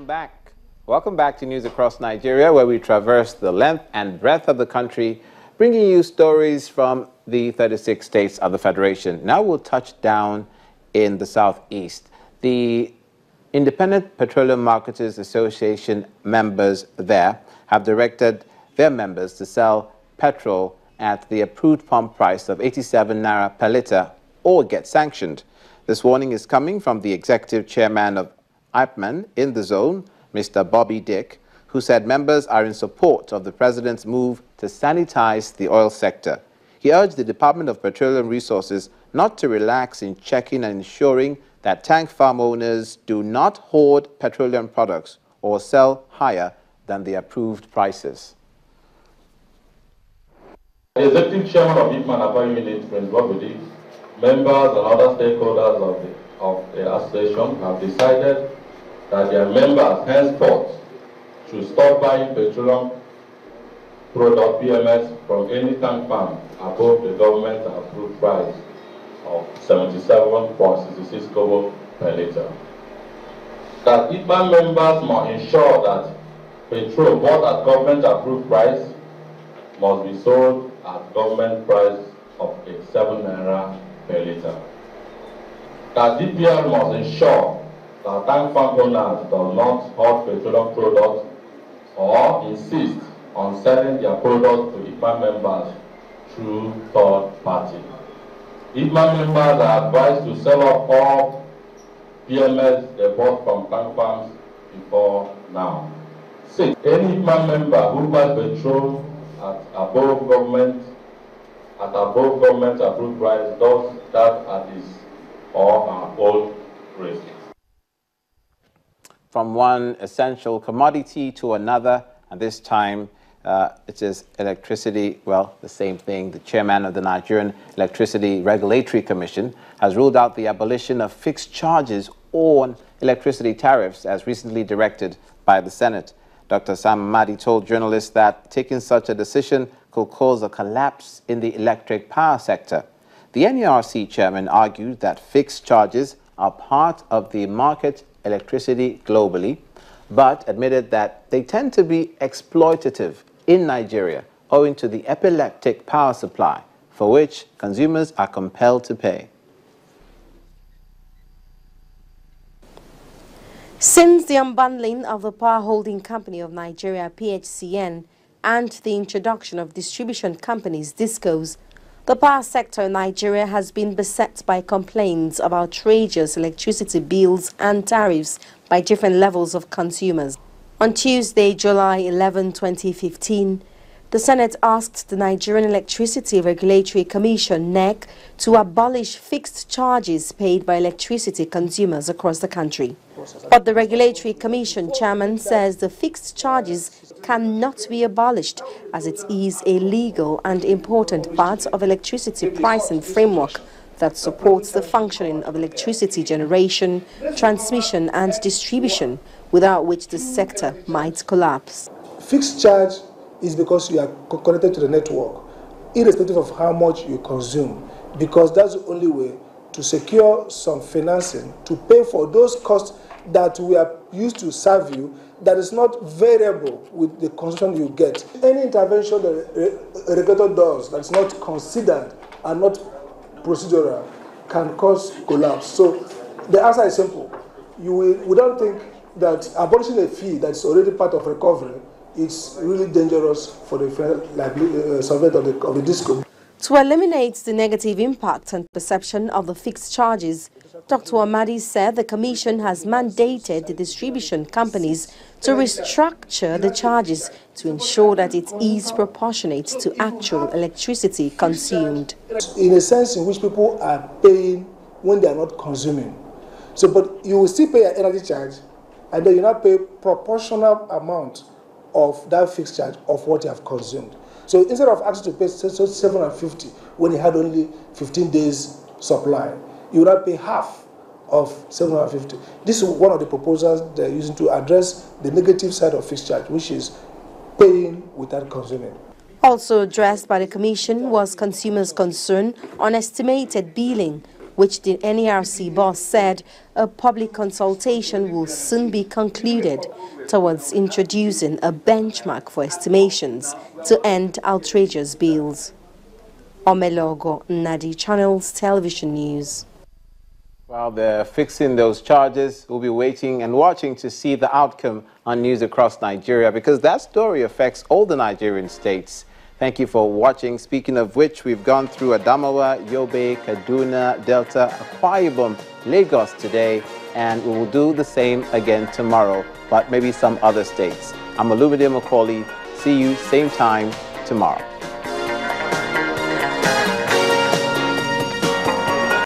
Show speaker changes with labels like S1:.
S1: back. Welcome back to News Across Nigeria, where we traverse the length and breadth of the country, bringing you stories from the 36 states of the Federation. Now we'll touch down in the Southeast. The Independent Petroleum Marketers Association members there have directed their members to sell petrol at the approved pump price of 87 naira per litre or get sanctioned. This warning is coming from the executive chairman of IPMAN in the zone, Mr. Bobby Dick, who said members are in support of the president's move to sanitize the oil sector. He urged the Department of Petroleum Resources not to relax in checking and ensuring that tank farm owners do not hoard petroleum products or sell higher than the approved prices.
S2: The executive chairman of IPMAN Apart Unit, Prince Bobby Dick, members and other stakeholders of the association have decided that their members henceforth should stop buying petroleum product PMS from any tank farm above the government approved price of 77.66 kobo per litre. That IPMAN members must ensure that petrol bought at government approved price must be sold at government price of 87 naira per litre. That DPR must ensure that tank farm owners do not hoard petroleum products or insist on selling their products to IPMAN members through third party. IPMAN members are advised to sell off all PMS they bought from tank farms before now. 6. Any IPMAN member who buys petrol at above government approved price does that at his or her own risk.
S1: From one essential commodity to another, and this time it is electricity. Well, the same thing. The chairman of the Nigerian Electricity Regulatory Commission has ruled out the abolition of fixed charges on electricity tariffs as recently directed by the Senate. Dr. Amadi told journalists that taking such a decision could cause a collapse in the electric power sector. The NERC chairman argued that fixed charges are part of the market electricity globally, but admitted that they tend to be exploitative in Nigeria owing to the epileptic power supply, for which consumers are compelled to pay.
S3: Since the unbundling of the Power Holding Company of Nigeria, PHCN, and the introduction of distribution companies, DISCOs, the power sector in Nigeria has been beset by complaints of outrageous electricity bills and tariffs by different levels of consumers. On Tuesday, July 11, 2015, the Senate asked the Nigerian Electricity Regulatory Commission, NERC, to abolish fixed charges paid by electricity consumers across the country. But the Regulatory Commission chairman says the fixed charges cannot be abolished as it is a legal and important part of electricity pricing framework that supports the functioning of electricity generation, transmission and distribution, without which the sector might collapse.
S4: Fixed charge is because you are connected to the network, irrespective of how much you consume, because that's the only way to secure some financing to pay for those costs that we are used to serve you that is not variable with the consumption you get. Any intervention that a regulator does that is not considered and not procedural can cause collapse. So the answer is simple. We don't think that abolishing a fee that's already part of recovery is really dangerous for the solvent of the DISCO.
S3: To eliminate the negative impact and perception of the fixed charges, Dr. Amadi said the Commission has mandated the distribution companies to restructure the charges to ensure that it is proportionate to actual electricity consumed.
S4: In a sense in which people are paying when they are not consuming. So, but you will still pay an energy charge, and then you not pay proportional amount of that fixed charge of what you have consumed. So instead of asking to pay 750 when you had only 15 days supply, you will not pay half of 750. This is one of the proposals they're using to address the negative side of fixed charge, which is paying without consuming.
S3: Also addressed by the Commission was consumers' concern on estimated billing which the NERC boss said a public consultation will soon be concluded towards introducing a benchmark for estimations to end outrageous bills. Omelogo Nadi, Channels Television News.
S1: While they're fixing those charges, we'll be waiting and watching to see the outcome on News Across Nigeria, because that story affects all the Nigerian states. Thank you for watching. Speaking of which, we've gone through Adamawa, Yobe, Kaduna, Delta, Akwa Ibom, Lagos today, and we will do the same again tomorrow, but maybe some other states. I'm Olumide Macaulay. See you same time tomorrow.